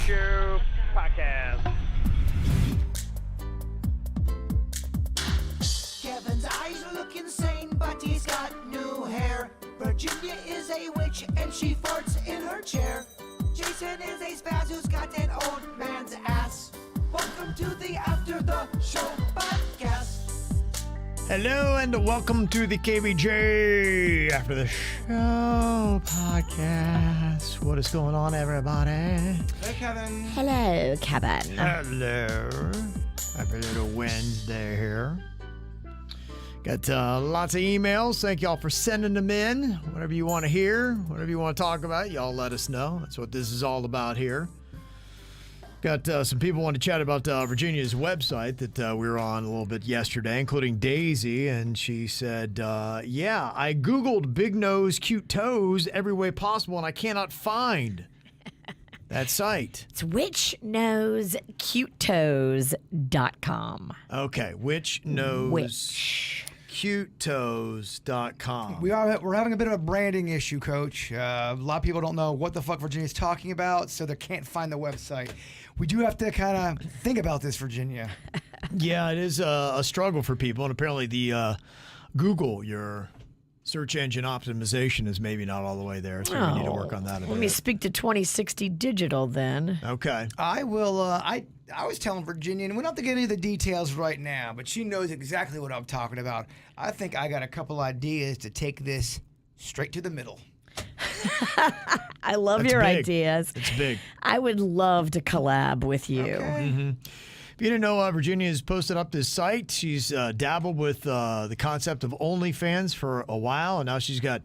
Show podcast. Kevin's eyes look insane, but he's got new hair. Virginia is a witch, and she farts in her chair. Jason is a spaz who's got an old man's ass. Welcome to the After the Show podcast. Hello and welcome to the KVJ After the Show podcast. What is going on, everybody? Hey, Kevin. Hello, Kevin. Hello. Happy little Wednesday here. Got lots of emails. Thank y'all for sending them in. Whatever you want to hear, whatever you want to talk about, y'all let us know. That's what this is all about here. Got some people want to chat about Virginia's website that we were on a little bit yesterday, including Daisy, and she said, yeah, I Googled big nose, cute toes every way possible, and I cannot find that site. It's whichnosecutetoes.com. Okay, whichnosecutetoes.com. We're having a bit of a branding issue, Coach. A lot of people don't know what the fuck Virginia's talking about, so they can't find the website. We do have to kind of think about this, Virginia. Yeah, it is a struggle for people, and apparently the Google, your search engine optimization is maybe not all the way there, so we need to work on that a bit. Let me speak to 2060 Digital then. Okay. I will. I was telling Virginia, and we don't have to get into the details right now, but she knows exactly what I'm talking about. I think I got a couple ideas to take this straight to the middle. I love That's your big. ideas. It's big. I would love to collab with you. Okay. If you didn't know, Virginia has posted up this site. She's dabbled with the concept of OnlyFans for a while, and now she's got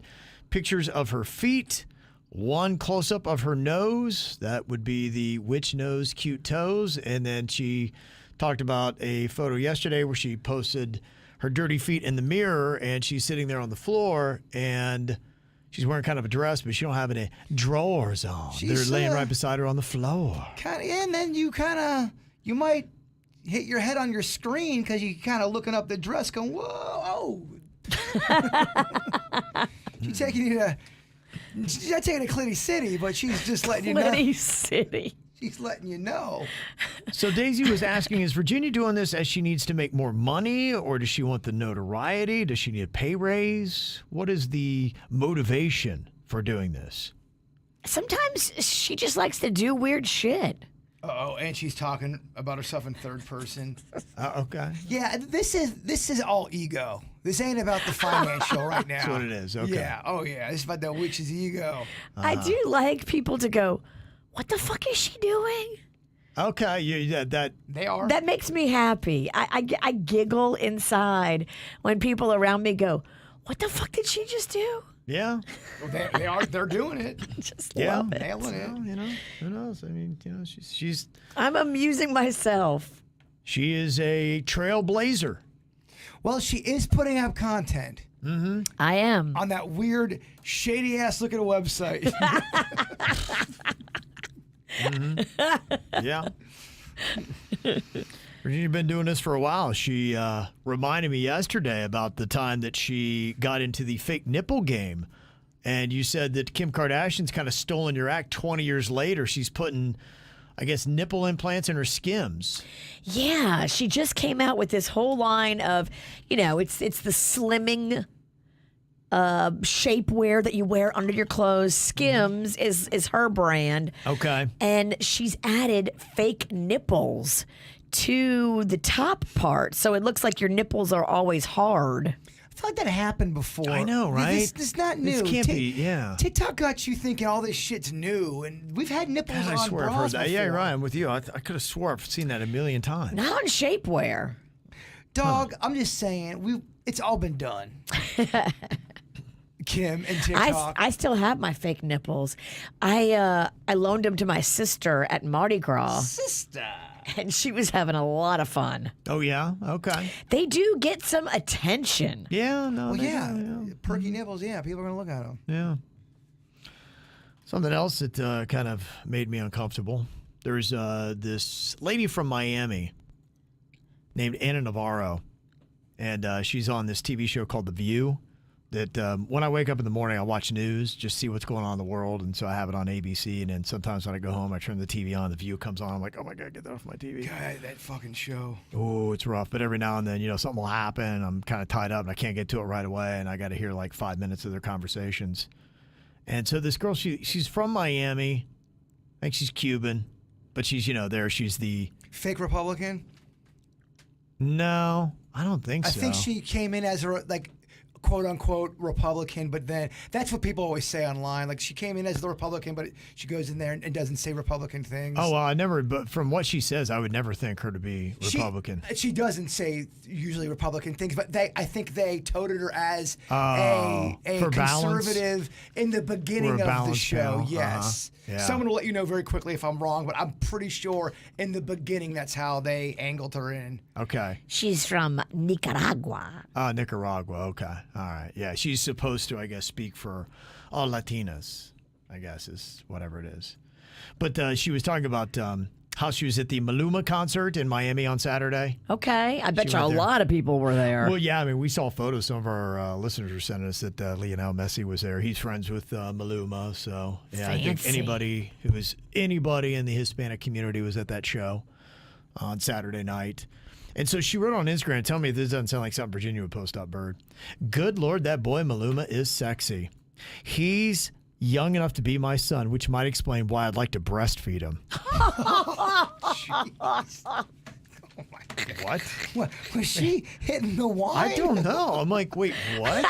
pictures of her feet, one close-up of her nose. That would be the Which Nose Cute Toes. And then she talked about a photo yesterday where she posted her dirty feet in the mirror, and she's sitting there on the floor, and she's wearing kind of a dress, but she don't have any drawers on. She's, They're laying right beside her on the floor. And then you might hit your head on your screen because you kind of looking up the dress going, whoa, she's not taking you to Clitty City, but she's just letting you know. Clitty City. She's letting you know. So Daisy was asking, is Virginia doing this as she needs to make more money, or does she want the notoriety? Does she need a pay raise? What is the motivation for doing this? Sometimes she just likes to do weird shit. Uh-oh, and she's talking about herself in third person. Okay. Yeah, this is all ego. This ain't about the financial right now. That's what it is. Okay. Yeah. Oh yeah. It's about that witch's ego. I do like people to go, what the fuck is she doing? Okay. Yeah, that. They are. That makes me happy. I giggle inside when people around me go, what the fuck did she just do? Yeah. They are. They're doing it. Just Yeah. love it. Nailing it. Well, who knows? I mean, she's I'm amusing myself. she is a trailblazer. Well, she is putting up content I am. on that weird, shady ass looking website. Yeah. Virginia's been doing this for a while. She reminded me yesterday about the time that she got into the fake nipple game. And you said that Kim Kardashian's kind of stolen your act 20 years later. She's putting, I guess, nipple implants in her Skims. Yeah, she just came out with this whole line of, it's the slimming shapewear that you wear under your clothes. Skims is her brand. Okay. And she's added fake nipples to the top part. So it looks like your nipples are always hard. I feel like that happened before. I know, right? This is not new. This can't be, yeah. TikTok got you thinking all this shit's new, and we've had nipples God, I on swear I've heard bras that. before. Yeah, you're right. I'm with you. I could have swore I've seen that a million times. Not on shapewear. Dog, I'm just saying, it's all been done. Kim and TikTok. I still have my fake nipples. I loaned them to my sister at Mardi Gras, Sister. and she was having a lot of fun. Oh, yeah? Okay. They do get some attention. Yeah, no. Well, they yeah. do, Perky nipples, yeah. People are going to look at them. Yeah. Something else that kind of made me uncomfortable. There's this lady from Miami named Anna Navarro, and she's on this TV show called The View. that when I wake up in the morning, I watch news, just see what's going on in the world. And so I have it on ABC. And then sometimes when I go home, I turn the TV on, The View comes on. I'm like, oh my God, get that off my TV. God, that fucking show. Oh, it's rough. But every now and then, something will happen. And I'm kind of tied up and I can't get to it right away. And I got to hear like 5 minutes of their conversations. And so this girl, she's from Miami. I think she's Cuban. But she's, there. She's the... Fake Republican? No, I don't think so. I think she came in as a, quote unquote Republican, but then that's what people always say online. Like she came in as the Republican, but she goes in there and doesn't say Republican things. Oh, well, but from what she says, I would never think her to be Republican. She doesn't say usually Republican things, but I think they touted her as a conservative in the beginning of the show. Yes. Yeah. Someone will let you know very quickly if I'm wrong, but I'm pretty sure in the beginning that's how they angled her in. Okay. She's from Nicaragua. Nicaragua. Okay. All right. Yeah, she's supposed to, I guess, speak for all Latinas, I guess, is whatever it is. But she was talking about how she was at the Maluma concert in Miami on Saturday. Okay. I bet you a lot of people were there. Well, yeah. I mean, we saw photos. Some of our listeners were sending us that Lionel Messi was there. He's friends with Maluma. So, yeah, Fancy. I think anybody in the Hispanic community was at that show on Saturday night. And so she wrote on Instagram, tell me if this doesn't sound like something Virginia would post up, Bird. Good Lord, that boy Maluma is sexy. He's young enough to be my son, which might explain why I'd like to breastfeed him. Oh my God. What? Was she hitting the wine? I don't know. I'm like, wait, what?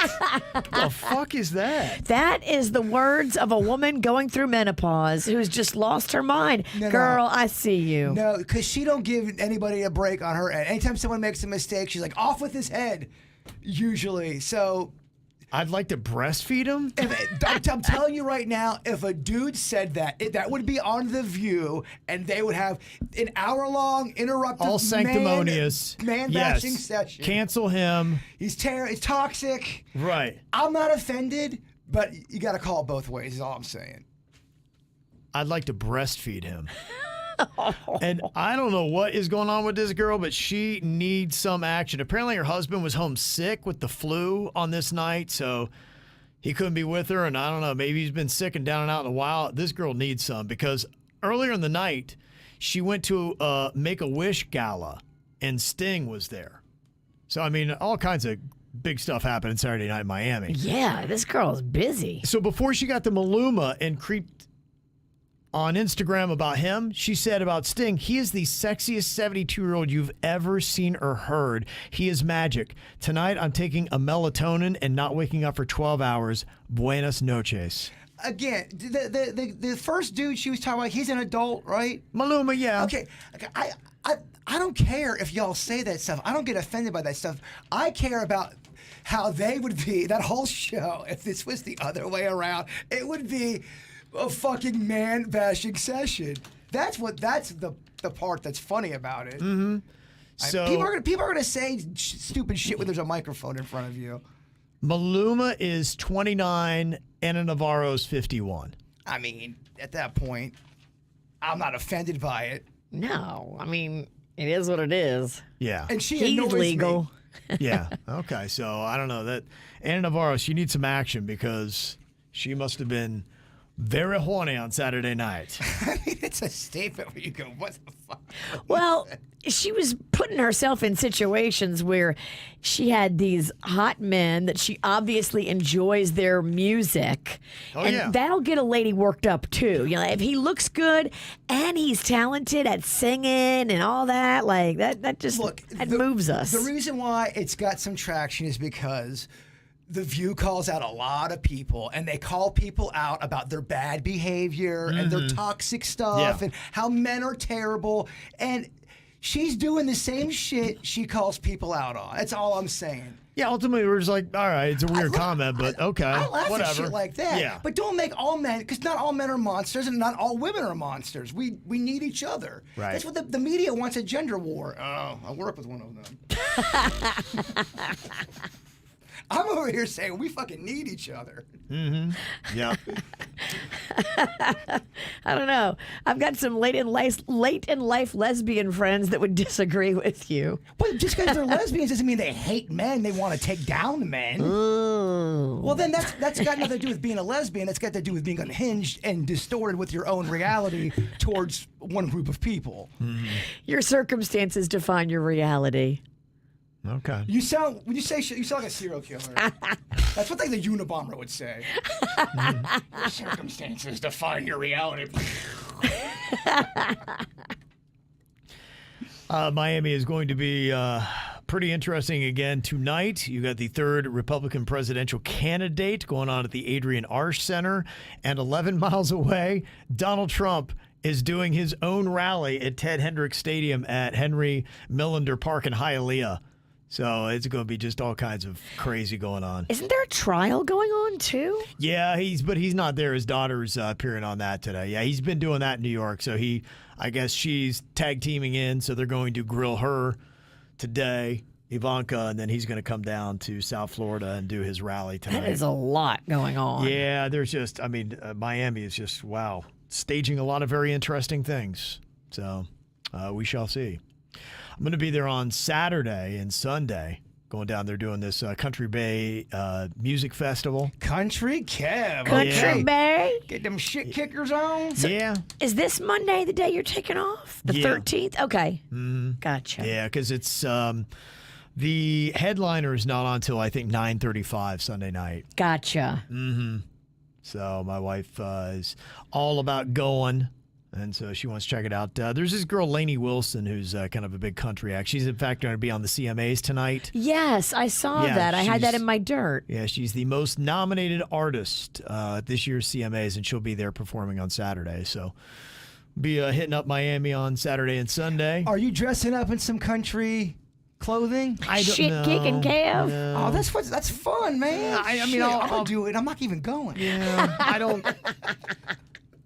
The fuck is that? That is the words of a woman going through menopause who's just lost her mind. No. Girl, I see you. No, because she don't give anybody a break on her end. Anytime someone makes a mistake, she's like, off with his head, usually. So... I'd like to breastfeed him? I'm telling you right now, if a dude said that, that would be on The View, and they would have an hour-long interrupted all sanctimonious man-bashing session. Cancel him. He's toxic. Right. I'm not offended, but you got to call it both ways is all I'm saying. I'd like to breastfeed him. And I don't know what is going on with this girl, but she needs some action. Apparently her husband was home sick with the flu on this night, so he couldn't be with her. And I don't know, maybe he's been sick and down and out in a while. This girl needs some because earlier in the night, she went to a Make-A-Wish gala, and Sting was there. So, I mean, all kinds of big stuff happened Saturday night in Miami. Yeah, this girl is busy. So before she got to Maluma and creeped on Instagram about him, she said about Sting, he is the sexiest 72-year-old you've ever seen or heard. He is magic. Tonight, I'm taking a melatonin and not waking up for 12 hours. Buenas noches. Again, the first dude she was talking about, he's an adult, right? Maluma, yeah. Okay, I don't care if y'all say that stuff. I don't get offended by that stuff. I care about how they would be, that whole show, if this was the other way around. It would be a fucking man-bashing session. That's the part that's funny about it. Mm-hmm. So people are gonna say stupid shit when there's a microphone in front of you. Maluma is 29, Anna Navarro's 51. I mean, at that point, I'm not offended by it. No, I mean, it is what it is. Yeah. And she He's annoys legal. me. Yeah. Okay. So I don't know that Anna Navarro, she needs some action because she must have been very horny on Saturday night. I mean, it's a statement where you go, what the fuck? Well, she was putting herself in situations where she had these hot men that she obviously enjoys their music. Oh, and yeah. that'll get a lady worked up too. You know, if he looks good and he's talented at singing and all that, like that just moves us. The reason why it's got some traction is because The View calls out a lot of people, and they call people out about their bad behavior and their toxic stuff and how men are terrible. And she's doing the same shit she calls people out on. That's all I'm saying. Yeah, ultimately we're just like, all right, it's a weird comment, but okay, I laugh whatever. at shit like that. Yeah. But don't make all men, because not all men are monsters and not all women are monsters. We need each other. Right. That's what the media wants, a gender war. Oh, I work with one of them. I'm over here saying we fucking need each other. Mm-hmm. Yeah. I don't know. I've got some late in life lesbian friends that would disagree with you. But just because they're lesbians doesn't mean they hate men. They want to take down men. Ooh. Well, then that's got nothing to do with being a lesbian. It's got to do with being unhinged and distorted with your own reality towards one group of people. Mm-hmm. Your circumstances define your reality. Okay. You sound when you say shit, you sound like a serial killer. That's what the Unabomber would say. Your circumstances define your reality. Miami is going to be pretty interesting again tonight. You got the third Republican presidential candidate going on at the Adrian Arsh Center, and 11 miles away, Donald Trump is doing his own rally at Ted Hendricks Stadium at Henry Millender Park in Hialeah. So it's going to be just all kinds of crazy going on. Isn't there a trial going on too? Yeah, he's not there. His daughter's appearing on that today. Yeah, he's been doing that in New York. So I guess she's tag teaming in. So they're going to grill her today, Ivanka, and then he's going to come down to South Florida and do his rally tonight. That is a lot going on. Yeah, Miami is just, wow, staging a lot of very interesting things. So we shall see. I'm going to be there on Saturday and Sunday, going down there doing this Country Bay Music Festival. Country Kev. Country Bay. Get them shit kickers on. So yeah. Is this Monday the day you're taking off? The 13th? Okay. Mm-hmm. Gotcha. Yeah, because it's the headliner is not on until I think 9:35 Sunday night. Gotcha. Mm-hmm. So my wife is all about going. And so she wants to check it out. There's this girl, Lainey Wilson, who's kind of a big country act. She's, in fact, going to be on the CMAs tonight. Yes, I saw that. I had that in my dirt. Yeah, she's the most nominated artist at this year's CMAs, and she'll be there performing on Saturday. So be hitting up Miami on Saturday and Sunday. Are you dressing up in some country clothing? I don't Shit know. kicking Kev. No. Oh, that's fun, man. I mean, Shit, I'll I'm going to do it. I'm not even going. Yeah, I don't...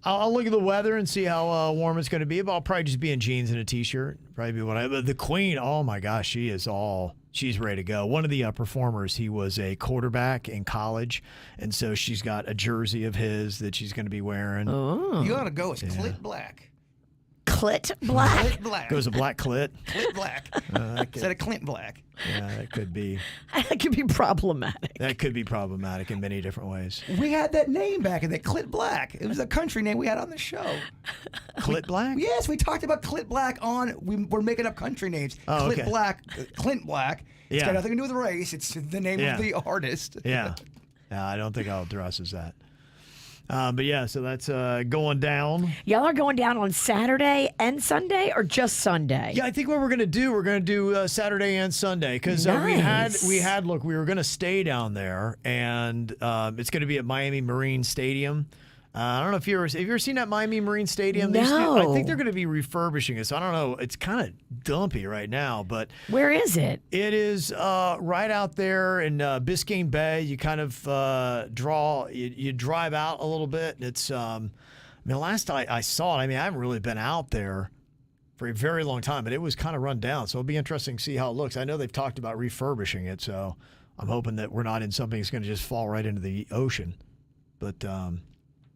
I'll look at the weather and see how warm it's going to be, but I'll probably just be in jeans and a T-shirt. Probably be but the Queen, oh my gosh, she's ready to go. One of the performers, he was a quarterback in college, and so she's got a jersey of his that she's going to be wearing. Oh. You ought to go as Clit Black. Clit Black. Clit Black. Goes a black clit. Clit Black. Instead of Clint Black. Yeah, that could be. That could be problematic. That could be problematic in many different ways. We had that name back in the Clit Black. It was a country name we had on the show. Clit Black? Yes, we talked about Clit Black we're making up country names. Oh, Clit okay. Black, Clint Black. It's Yeah. got nothing to do with race. It's the name Yeah. of the artist. Yeah. No, I don't think I'll dress as that. But yeah, so that's going down. Y'all are going down on Saturday and Sunday, or just Sunday? Yeah, I think what we're gonna do Saturday and Sunday because Nice. we were gonna stay down there, and it's gonna be at Miami Marine Stadium. I don't know if have you ever seen that Miami Marine Stadium? No. I think they're gonna be refurbishing it. So I don't know. It's kind of dumpy right now, but Where is it? it is right out there in Biscayne Bay. You kind of you drive out a little bit. And it's last I saw it, I haven't really been out there for a very long time, but it was kind of run down. So it'll be interesting to see how it looks. I know they've talked about refurbishing it, so I'm hoping that we're not in something that's going to just fall right into the ocean. But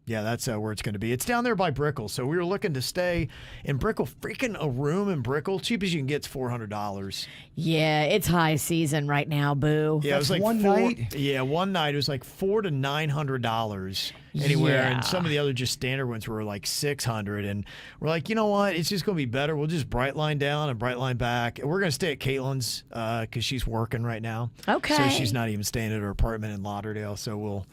yeah, that's where it's going to be. It's down there by Brickell. So we were looking to stay in Brickell. Freaking a room in Brickell, cheap as you can get, is $400. Yeah, it's high season right now, boo. Yeah, it was like one night? Yeah, one night. It was like $400 to $900 anywhere, Yeah. and some of the other just standard ones were like $600. And we're like, you know what? It's just going to be better. We'll just Brightline down and Brightline back. And we're going to stay at Caitlin's because she's working right now. Okay. So she's not even staying at her apartment in Lauderdale. So we'll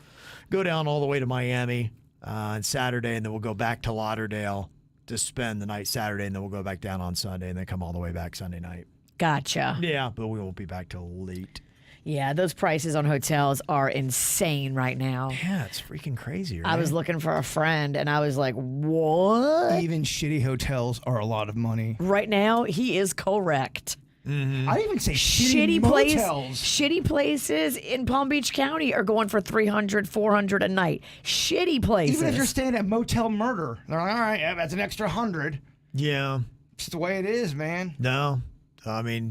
go down all the way to Miami on Saturday, and then we'll go back to Lauderdale to spend the night Saturday, and then we'll go back down on Sunday, and then come all the way back Sunday night. Gotcha. Yeah, but we won't be back till late. Yeah, those prices on hotels are insane right now. Yeah, it's freaking crazy, right? I was looking for a friend, and I was like, what? Even shitty hotels are a lot of money. Right now, he is correct. I even say shitty motels. Shitty places in Palm Beach County are going for $300, $400 a night. Shitty places. Even if you're staying at Motel Murder, they're like, all right, yeah, that's an extra $100. Yeah. It's the way it is, man. No.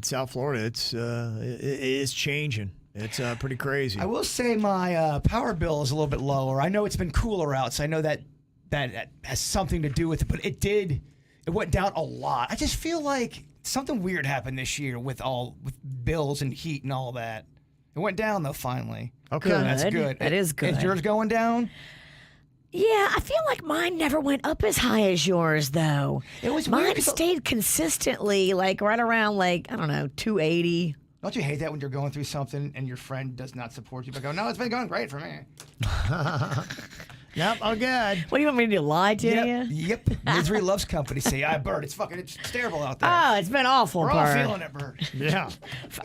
South Florida, it is changing. It's pretty crazy. I will say my power bill is a little bit lower. I know it's been cooler out, so I know that that has something to do with it, but it did. It went down a lot. I just feel like something weird happened this year with bills and heat and all that. It went down though finally. Okay, Good. That's good. That is good. Is yours going down? Yeah, I feel like mine never went up as high as yours, though. It was mine weird 'cause stayed consistently, like right around, like I don't know, 280. Don't you hate that when you're going through something and your friend does not support you? But go, no, it's been going great for me. Yep, oh good. What do you want me to do? Lie to you? Yep. Misery loves company. Say, Bert, it's terrible out there. Oh, it's been awful, We're all Bert. feeling it, Bert. Yeah.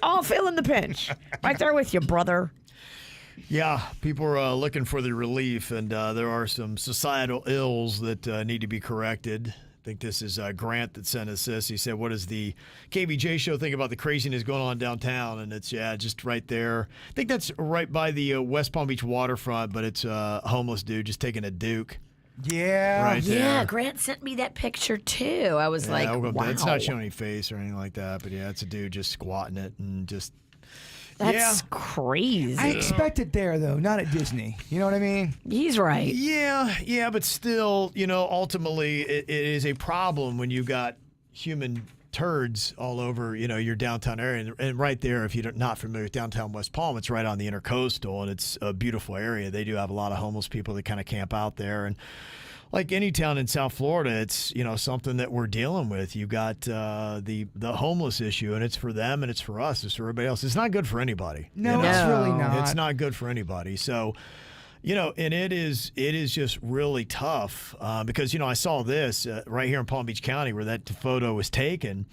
All feeling the pinch. Right there with you, brother. Yeah, people are looking for the relief, and there are some societal ills that need to be corrected. I think this is Grant that sent us this. He said, what does the KVJ show think about the craziness going on downtown? And it's, just right there. I think that's right by the West Palm Beach waterfront, but it's a homeless dude just taking a Duke. Yeah. Right there. Yeah, Grant sent me that picture, too. I was like, wow. It's not showing any face or anything like that, but yeah, it's a dude just squatting it and just... That's crazy. I expect it there, though, not at Disney. You know what I mean? He's right. Yeah, but still, ultimately it is a problem when you got human turds all over, your downtown area. And right there, if you're not familiar with downtown West Palm, it's right on the Intercoastal, and it's a beautiful area. They do have a lot of homeless people that kind of camp out there. And like any town in South Florida, it's something that we're dealing with. You got the homeless issue, and it's for them, and it's for us, it's for everybody else. It's not good for anybody. No, it's really not. It's not good for anybody. So, and it is just really tough because I saw this right here in Palm Beach County where that photo was taken.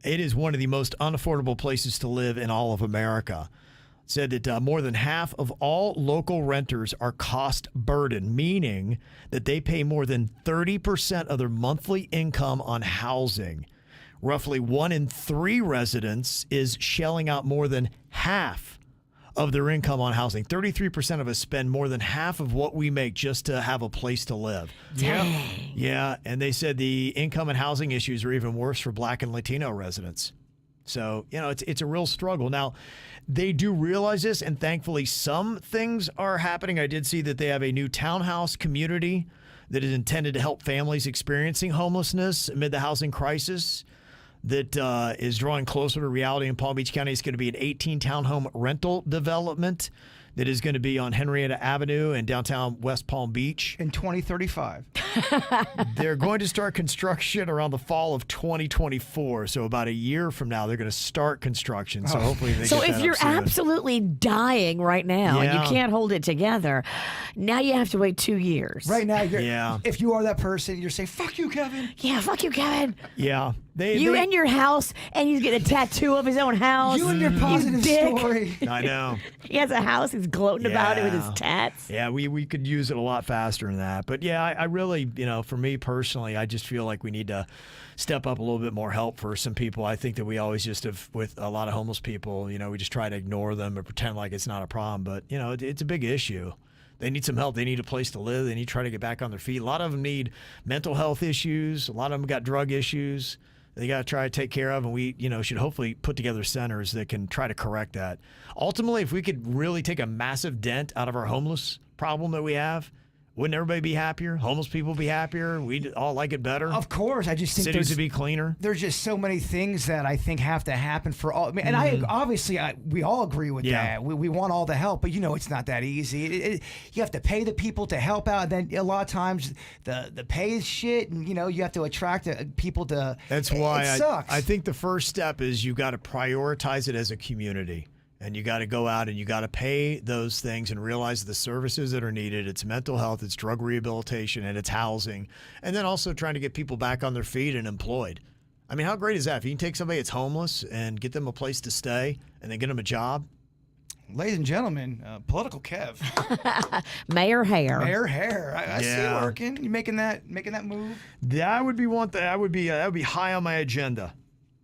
It is one of the most unaffordable places to live in all of America. Said that more than half of all local renters are cost burdened, meaning that they pay more than 30% of their monthly income on housing. Roughly 1 in 3 residents is shelling out more than half of their income on housing. 33% of us spend more than half of what we make just to have a place to live. Dang. Yeah, and they said the income and housing issues are even worse for Black and Latino residents. So, it's a real struggle. Now, they do realize this, and thankfully some things are happening. I did see that they have a new townhouse community that is intended to help families experiencing homelessness amid the housing crisis that is drawing closer to reality in Palm Beach County. It's going to be an 18-townhome rental development that is going to be on Henrietta Avenue in downtown West Palm Beach. In 2035. They're going to start construction around the fall of 2024. So about a year from now, they're going to start construction. So hopefully they So get if that you're up soon. absolutely dying right now and Yeah. you can't hold it together, now you have to wait 2 years. Right now, if you are that person, you're saying, fuck you, Kevin. Yeah, fuck you, Kevin. Yeah. You and your house, and he's getting a tattoo of his own house. You and your positive dick. story. I know. He has a house. He's gloating about it with his tats. Yeah, we could use it a lot faster than that. But yeah, I really, for me personally, I just feel like we need to step up a little bit more help for some people. I think that we always just have, with a lot of homeless people, we just try to ignore them or pretend like it's not a problem. But, it's a big issue. They need some help. They need a place to live. They need to try to get back on their feet. A lot of them need mental health issues. A lot of them got drug issues they got to try to take care of, and we, should hopefully put together centers that can try to correct that. Ultimately, if we could really take a massive dent out of our homeless problem that we have, wouldn't everybody be happier? Homeless people be happier? We'd all like it better. Of course, I just think cities would be cleaner. There's just so many things that I think have to happen for all. And we all agree with that. We want all the help, but it's not that easy. You have to pay the people to help out. And then a lot of times the pay is shit, and you have to attract people to. That's why it sucks. I think the first step is you got to prioritize it as a community. And you got to go out and you got to pay those things and realize the services that are needed. It's mental health, it's drug rehabilitation, and it's housing. And then also trying to get people back on their feet and employed. I mean, how great is that? If you can take somebody that's homeless and get them a place to stay and then get them a job. Ladies and gentlemen, political Kev. Mayor Hare. Mayor Hare. I see it working. You making that move? That would be high on my agenda.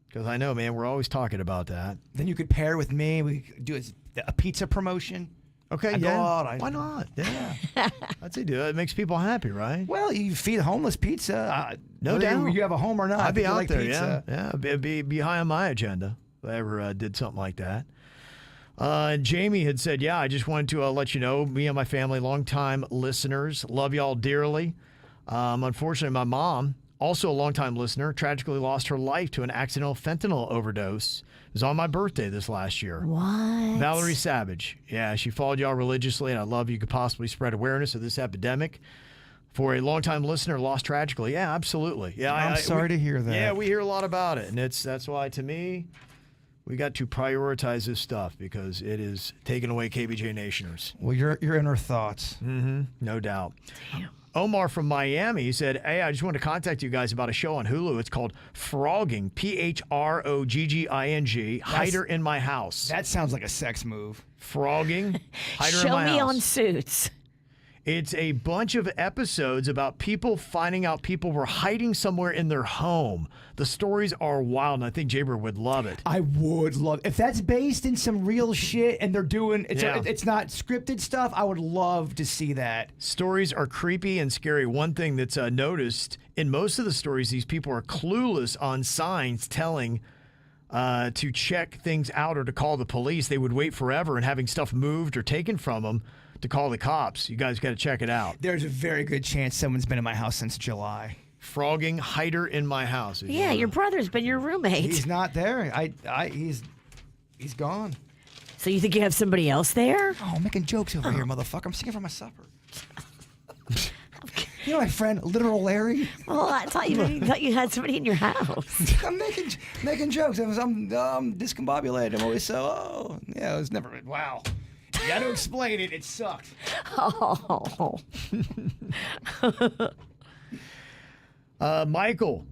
Because I know, man, we're always talking about that. Then you could pair with me. We could do a pizza promotion. Okay, I'd go out, why not? Yeah. I'd say do it. It makes people happy, right? Well, you feed homeless pizza. No doubt. You have a home or not. I'd be out like there, pizza. yeah. It'd be high on my agenda if I ever did something like that. Jamie had said, I just wanted to let you know, me and my family, longtime listeners, love y'all dearly. Unfortunately, my mom, also a longtime listener, tragically lost her life to an accidental fentanyl overdose. It was on my birthday this last year. What? Valerie Savage. Yeah, she followed y'all religiously, and I love you could possibly spread awareness of this epidemic. For a longtime listener, lost tragically. Yeah, absolutely. Yeah, I'm sorry to hear that. Yeah, we hear a lot about it, and that's why, to me, we got to prioritize this stuff because it is taking away KVJ Nationers. Well, you're in our thoughts. No doubt. Damn. Omar from Miami said, hey, I just want to contact you guys about a show on Hulu. It's called Frogging, Phrogging, Hider in My House. That sounds like a sex move. Frogging, Hider in Show My House. me on Suits. It's a bunch of episodes about people finding out people were hiding somewhere in their home. The stories are wild, and I think Jaber would love it. I would love if that's based in some real shit and they're doing it's not scripted stuff. I would love to see that. Stories are creepy and scary. One thing that's noticed in most of the stories, these people are clueless on signs telling to check things out or to call the police. They would wait forever and having stuff moved or taken from them to call the cops. You guys got to check it out. There's a very good chance someone's been in my house since July. Frogging, Hider in My House. Yeah, your brother's been your roommate. He's not there. He's gone. So you think you have somebody else there? Oh, I'm making jokes over here, motherfucker. I'm singing for my supper. You know my friend, Literal Larry? Well, I thought you had somebody in your house. I'm making jokes. I'm discombobulated. I'm always so, it was never, wow. You got to explain it. It sucked. Oh. Michael,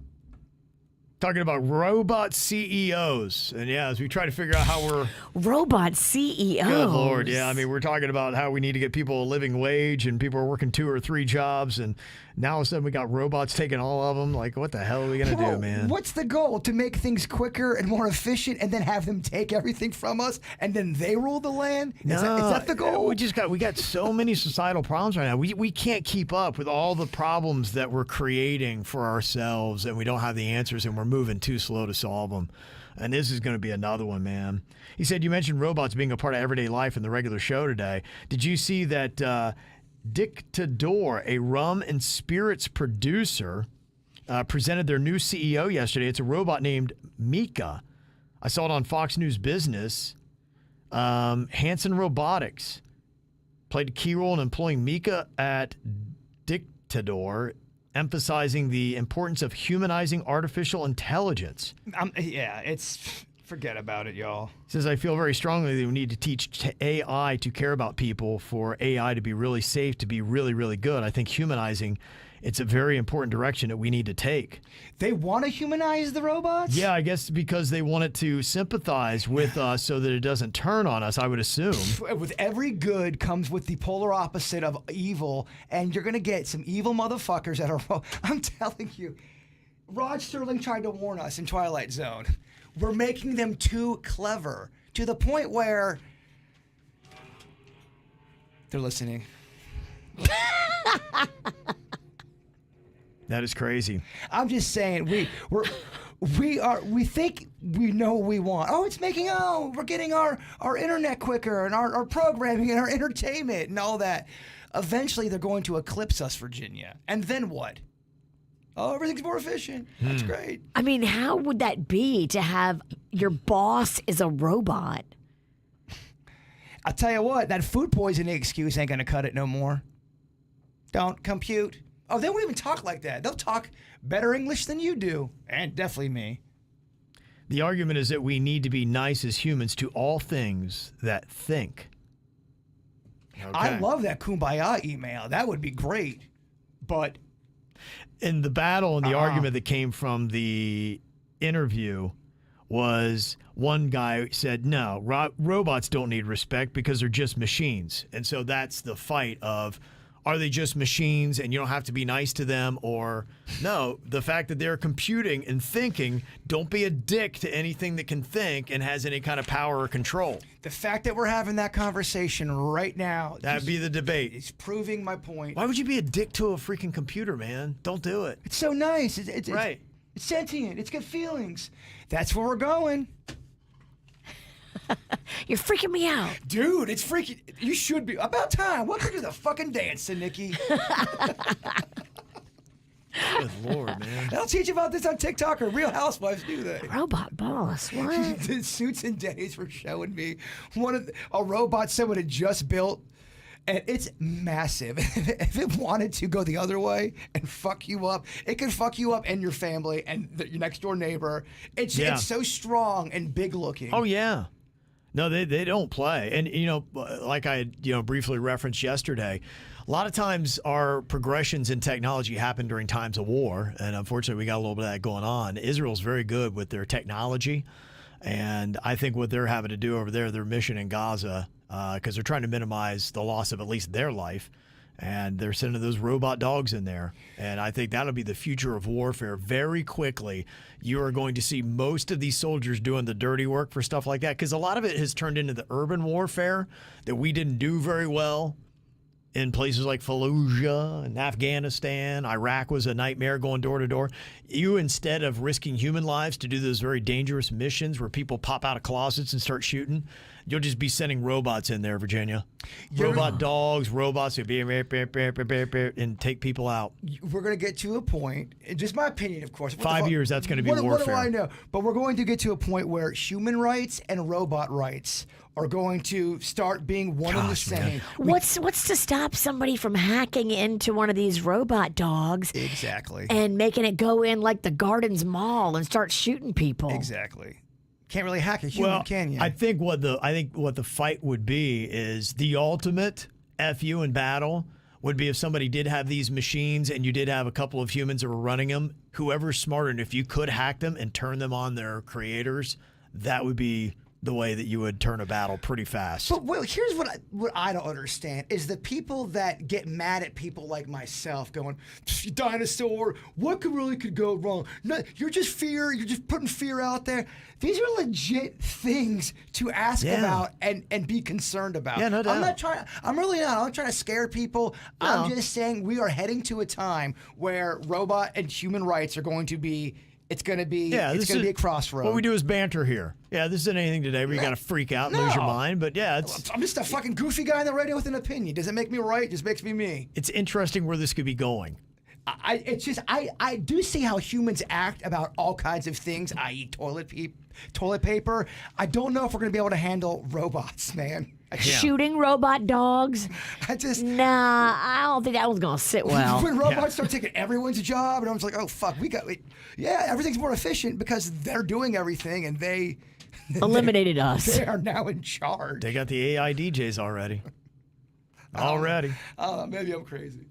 talking about robot CEOs. And yeah, as we try to figure out how we're... Robot CEOs. Good Lord, yeah. I mean, we're talking about how we need to get people a living wage and people are working 2 or 3 jobs. And now all of a sudden we got robots taking all of them. Like, what the hell are we going to do, man? What's the goal? To make things quicker and more efficient and then have them take everything from us and then they rule the land? Is that the goal? We got so many societal problems right now. We can't keep up with all the problems that we're creating for ourselves and we don't have the answers and we're moving too slow to solve them. And this is going to be another one, man. He said, you mentioned robots being a part of everyday life in the regular show today. Did you see that Dictador, a rum and spirits producer, presented their new CEO yesterday? It's a robot named Mika. I saw it on Fox News Business. Hanson Robotics played a key role in employing Mika at Dictador, emphasizing the importance of humanizing artificial intelligence. Forget about it, y'all. He says, I feel very strongly that we need to teach AI to care about people, for AI to be really safe, to be really, really good. I think humanizing, it's a very important direction that we need to take. They want to humanize the robots? Yeah, I guess because they want it to sympathize with us so that it doesn't turn on us, I would assume. With every good comes with the polar opposite of evil, and you're going to get some evil motherfuckers that are... I'm telling you, Rod Serling tried to warn us in Twilight Zone. We're making them too clever to the point where they're listening. That is crazy. I'm just saying, we think we know what we want. We're getting our internet quicker and our programming and our entertainment and all that. Eventually, they're going to eclipse us, Virginia. And then what? Oh, everything's more efficient. That's great. I mean, how would that be to have your boss is a robot? I'll tell you what, that food poisoning excuse ain't going to cut it no more. Don't compute. Oh, they won't even talk like that. They'll talk better English than you do. And definitely me. The argument is that we need to be nice as humans to all things that think. Okay. I love that Kumbaya email. That would be great. But... in the battle and the argument that came from the interview was one guy said, no, robots don't need respect because they're just machines. And so that's the fight of, are they just machines and you don't have to be nice to them? Or no, the fact that they're computing and thinking, don't be a dick to anything that can think and has any kind of power or control. The fact that we're having that conversation right now. That'd be the debate. It's proving my point. Why would you be a dick to a freaking computer, man? Don't do it. It's so nice. It's right. It's sentient. It's got feelings. That's where we're going. You're freaking me out. Dude, it's freaking... You should be. About time. Welcome to the fucking dancing, Nikki. Good Lord, man. They'll teach you about this on TikTok or Real Housewives, do they? Robot boss, what? The Suits and Denny's were showing me a robot someone had just built, and it's massive. If it wanted to go the other way and fuck you up, it can fuck you up and your family and your next door neighbor. It's so strong and big looking. Oh, yeah. No, they don't play. And, like I briefly referenced yesterday, a lot of times our progressions in technology happen during times of war. And unfortunately, we got a little bit of that going on. Israel's very good with their technology. And I think what they're having to do over there, their mission in Gaza, because they're trying to minimize the loss of at least their life. And they're sending those robot dogs in there. And I think that'll be the future of warfare. Very quickly, you are going to see most of these soldiers doing the dirty work for stuff like that. Because a lot of it has turned into the urban warfare that we didn't do very well in places like Fallujah and Afghanistan. Iraq was a nightmare going door to door. You, instead of risking human lives to do those very dangerous missions where people pop out of closets and start shooting, you'll just be sending robots in there, Virginia. Robot dogs, robots that be and take people out. We're going to get to a point, just my opinion, of course. 5 years, that's going to be warfare. What do I know? But we're going to get to a point where human rights and robot rights are going to start being one and the same. What's to stop somebody from hacking into one of these robot dogs? Exactly. And making it go in like the Gardens Mall and start shooting people. Exactly. Can't really hack a human, can you? I think what the fight would be is the ultimate FU in battle would be if somebody did have these machines and you did have a couple of humans that were running them. Whoever's smarter, and if you could hack them and turn them on their creators, that would be the way that you would turn a battle pretty fast. But here's what I don't understand is the people that get mad at people like myself going, dinosaur, what could go wrong? No, you're just putting fear out there. These are legit things to ask about and be concerned about. Yeah, no doubt. I'm not trying to scare people. No. I'm just saying we are heading to a time where robot and human rights are going to be It's going to be a crossroad. What we do is banter here. Yeah, this isn't anything today where you got to freak out and lose your mind. But yeah, I'm just a fucking goofy guy on the radio with an opinion. Does it make me right? It just makes me me. It's interesting where this could be going. I do see how humans act about all kinds of things, i.e. toilet paper. I don't know if we're going to be able to handle robots, man. Shooting robot dogs? I don't think that was going to sit well. When robots start taking everyone's job, and I was like, oh, fuck, everything's more efficient because they're doing everything, and they eliminated us. They are now in charge. They got the AI DJs already. Maybe I'm crazy.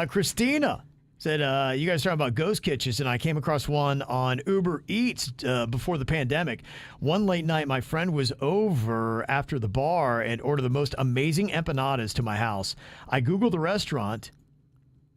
Christina said, you guys talking about ghost kitchens, and I came across one on Uber Eats before the pandemic. One late night, my friend was over after the bar and ordered the most amazing empanadas to my house. I Googled the restaurant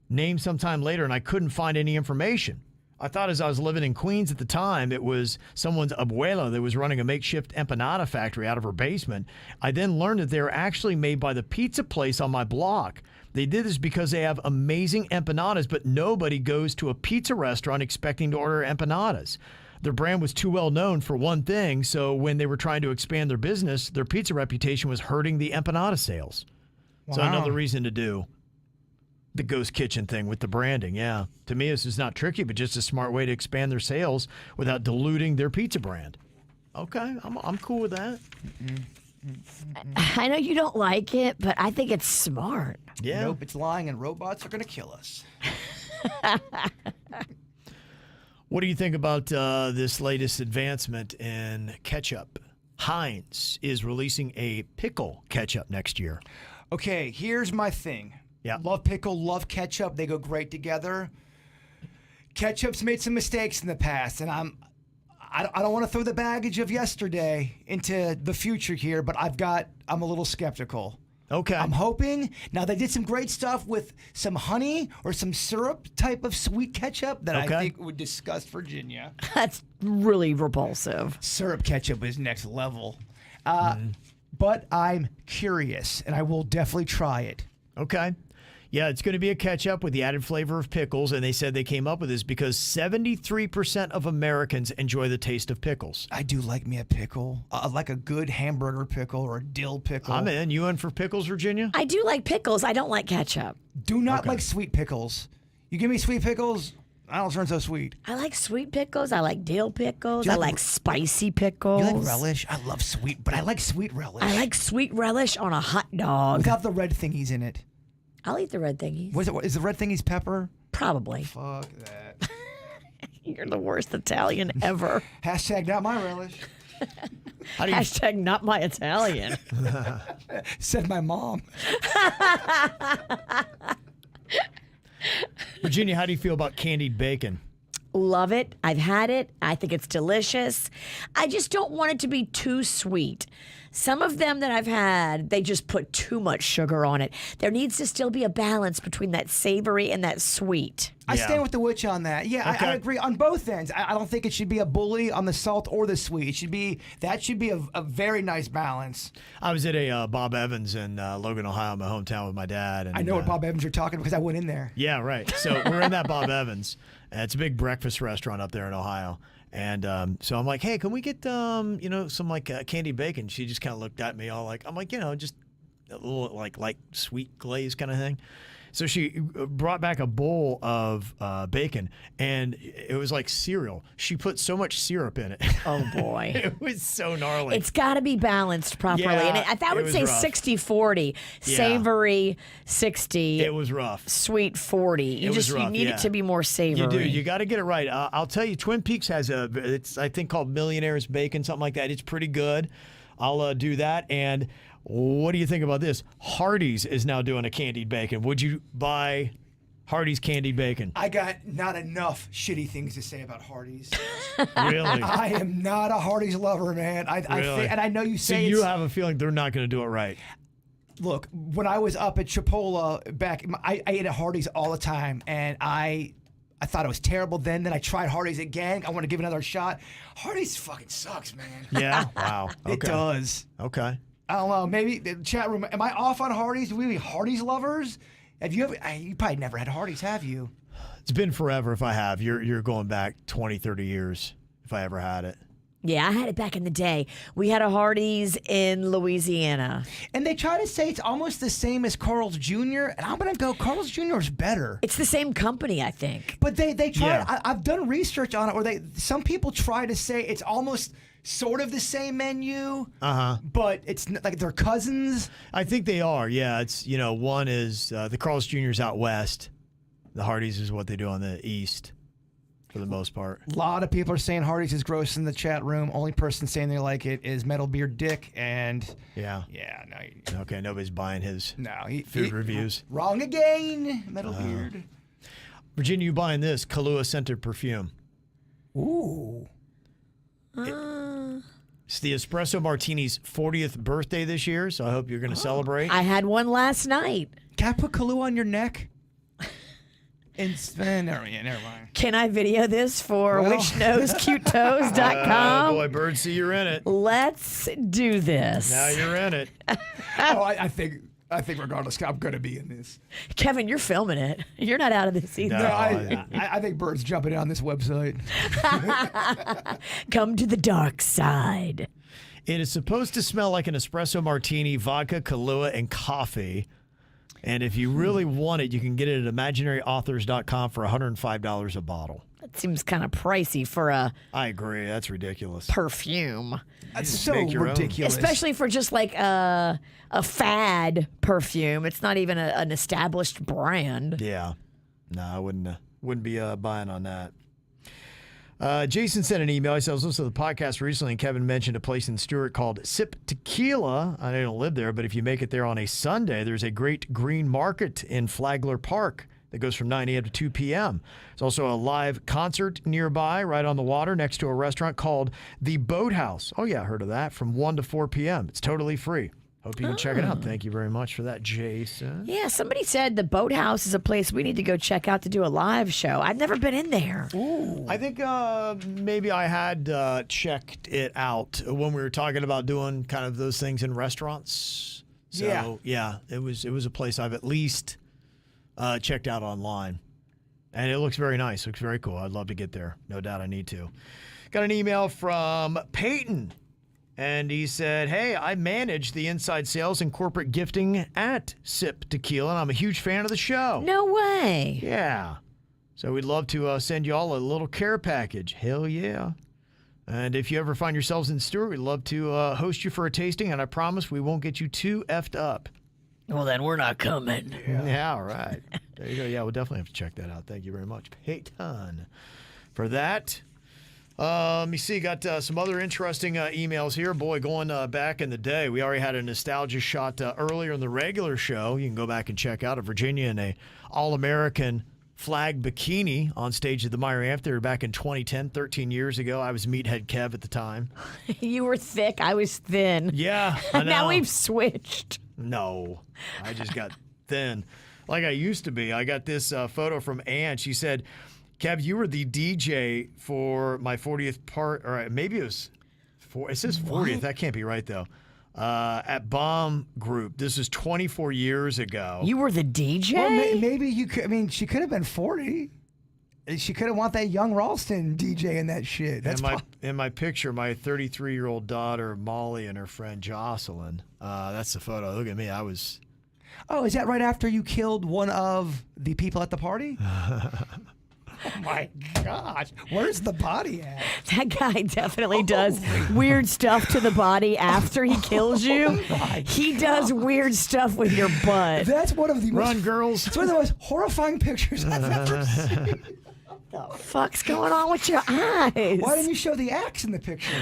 name sometime later, and I couldn't find any information. I thought as I was living in Queens at the time, it was someone's abuela that was running a makeshift empanada factory out of her basement. I then learned that they were actually made by the pizza place on my block. They did this because they have amazing empanadas, but nobody goes to a pizza restaurant expecting to order empanadas. Their brand was too well known for one thing, so when they were trying to expand their business, their pizza reputation was hurting the empanada sales. Wow. So another reason to do the ghost kitchen thing with the branding, yeah. To me, this is not tricky, but just a smart way to expand their sales without diluting their pizza brand. Okay, I'm cool with that. I know you don't like it, but I think it's smart. Yeah. Nope, it's lying, and robots are going to kill us. What do you think about this latest advancement in ketchup? Heinz is releasing a pickle ketchup next year. Okay, here's my thing. Yeah. Love pickle, love ketchup. They go great together. Ketchup's made some mistakes in the past, and I don't want to throw the baggage of yesterday into the future here, but I'm a little skeptical. Okay. I'm hoping. Now, they did some great stuff with some honey or some syrup type of sweet ketchup that I think would disgust Virginia. That's really repulsive. Syrup ketchup is next level. But I'm curious, and I will definitely try it. Okay. Yeah, it's going to be a ketchup with the added flavor of pickles, and they said they came up with this because 73% of Americans enjoy the taste of pickles. I do like me a pickle. I like a good hamburger pickle or a dill pickle. I'm in. You in for pickles, Virginia? I do like pickles. I don't like ketchup. Do not like sweet pickles. You give me sweet pickles, I don't turn so sweet. I like sweet pickles. I like dill pickles. Do you I like like spicy pickles. You like relish? I love sweet, but I like sweet relish. I like sweet relish on a hot dog. Without the red thingies in it. I'll eat the red thingies. What is it? Is the red thingies pepper? Probably. Fuck that. You're the worst Italian ever. Hashtag not my relish. Hashtag not my Italian. Said my mom. Virginia, how do you feel about candied bacon? Love it. I've had it. I think it's delicious. I just don't want it to be too sweet. Some of them that I've had, they just put too much sugar on it. There needs to still be a balance between that savory and that sweet. I Yeah. stand with the witch on that. Yeah, Okay. I agree on both ends. I don't think it should be a bully on the salt or the sweet. It should be a very nice balance. I was at a Bob Evans in Logan, Ohio, my hometown, with my dad. And, I know what Bob Evans you're talking about because I went in there. Yeah, right. So we're in that Bob Evans. And it's a big breakfast restaurant up there in Ohio. And so I'm like, hey, can we get some like candied bacon? She just kind of looked at me all like, I'm like, just a little like sweet glaze kind of thing. So she brought back a bowl of bacon, and it was like cereal. She put so much syrup in it. Oh, boy. It was so gnarly. It's got to be balanced properly. Yeah, and I it would was say rough. 60-40. Yeah. Savory, 60. It was rough. Sweet, 40. You was rough, need yeah. it to be more savory. You do. You got to get it right. I'll tell you, Twin Peaks has it's I think called Millionaire's Bacon, something like that. It's pretty good. I'll do that. And what do you think about this? Hardee's is now doing a candied bacon. Would you buy Hardee's candied bacon? I got not enough shitty things to say about Hardee's. Really? I am not a Hardee's lover, man. Really? And I know you So say you it's- have a feeling they're not going to do it right. Look, when I was up at Chipola back, I ate at Hardee's all the time, and I thought it was terrible then. Then I tried Hardee's again. I want to give it another shot. Hardee's fucking sucks, man. Yeah? Wow. Okay. It does. Okay. I don't know. Maybe the chat room. Am I off on Hardee's? Do we be Hardee's lovers? Have you ever? You probably never had Hardee's, have you? It's been forever if I have. You're going back 20, 30 years if I ever had it. Yeah, I had it back in the day. We had a Hardee's in Louisiana. And they try to say it's almost the same as Carl's Jr. And I'm gonna go. Carl's Jr. is better. It's the same company, I think. But they try. Yeah. I've done research on it where some people try to say it's almost sort of the same menu. But it's like they're cousins. I think they are. Yeah. It's one is the Carl's Jr.'s out west. The Hardee's is what they do on the east, for the most part. A lot of people are saying Hardee's is gross in the chat room. Only person saying they like it is Metal Beard Dick, and Yeah. no, Okay. Nobody's buying his he, food reviews. Wrong again, Metal Beard. Virginia, you buying this Kahlua scented perfume? Ooh. It's the Espresso Martini's 40th birthday this year, so I hope you're going to celebrate. I had one last night. Can I put Kahlua on your neck? Never mind. Can I video this for Well. whichknowscutetoes.com? Boy, Birdsey, you're in it. Let's do this. Now you're in it. I think regardless, I'm gonna be in this. Kevin, you're filming it. You're not out of this either. No. I think Bird's jumping in on this website. Come to the dark side. It is supposed to smell like an espresso martini, vodka, Kahlua, and coffee. And if you really want it, you can get it at imaginaryauthors.com for $105 a bottle. That seems kind of pricey for a I agree. That's ridiculous. perfume. That's just so make your own. ridiculous. Especially for just like a fad perfume. It's not even an established brand. Yeah. No, I wouldn't be buying on that. Jason sent an email. He said, I was listening to the podcast recently, and Kevin mentioned a place in Stewart called Sip Tequila. I don't live there, but if you make it there on a Sunday, there's a great green market in Flagler Park that goes from 9 a.m. to 2 p.m. There's also a live concert nearby, right on the water, next to a restaurant called The Boathouse. Oh, yeah, I heard of that, from 1 to 4 p.m. It's totally free. Hope you can check it out. Thank you very much for that, Jason. Yeah, somebody said the Boathouse is a place we need to go check out to do a live show. I've never been in there. I think maybe I had checked it out when we were talking about doing kind of those things in restaurants. So, yeah, it was a place I've at least checked out online. And it looks very nice. Looks very cool. I'd love to get there. No doubt I need to. Got an email from Peyton. And he said, hey, I manage the inside sales and corporate gifting at Sip Tequila, and I'm a huge fan of the show. No way. Yeah. So we'd love to send you all a little care package. Hell yeah. And if you ever find yourselves in Stewart, we'd love to host you for a tasting, and I promise we won't get you too effed up. Well, then we're not coming. Yeah, all right. There you go. Yeah, we'll definitely have to check that out. Thank you very much, Peyton, for that. Let me see. Got some other interesting emails here. Boy, going back in the day, we already had a nostalgia shot earlier in the regular show. You can go back and check out Virginia in a All-American flag bikini on stage at the Meyer Amphitheater back in 2010, 13 years ago. I was Meathead Kev at the time. You were thick. I was thin. Yeah, I know. Now we've switched. No, I just got thin like I used to be. I got this photo from Ann. She said, Kev, you were the DJ for my 40th part, or maybe it was, it says 40th. What? That can't be right, though. At Bomb Group. This is 24 years ago. You were the DJ? Well, maybe you could. I mean, she could have been 40. She could have want that young Ralston DJ in that shit. That's in my picture, my 33-year-old daughter, Molly, and her friend, Jocelyn. That's the photo. Look at me. I was... Oh, is that right after you killed one of the people at the party? Oh my gosh. Where's the body at? That guy definitely does weird stuff to the body after he kills you. He does weird stuff with your butt. That's one of the girls. It's one of the most horrifying pictures I've ever seen. What the fuck's going on with your eyes? Why didn't you show the axe in the picture?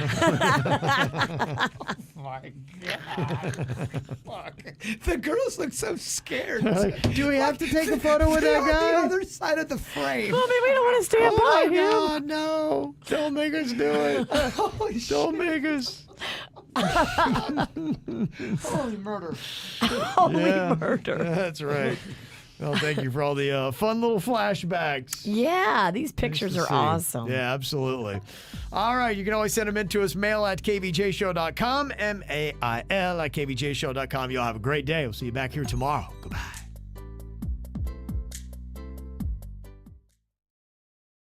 Oh my God. Fuck. The girls look so scared. Do we have to take a photo with that guy? On the other side of the frame. Well, maybe we don't want to stand by him. Oh, God, no. Don't make us do it. Holy don't make us. Holy murder. Holy murder. That's right. Well, thank you for all the fun little flashbacks. Yeah, these pictures are awesome. Yeah, absolutely. All right, you can always send them in to us, mail@kvjshow.com, mail@kvjshow.com. Y'all have a great day. We'll see you back here tomorrow. Goodbye.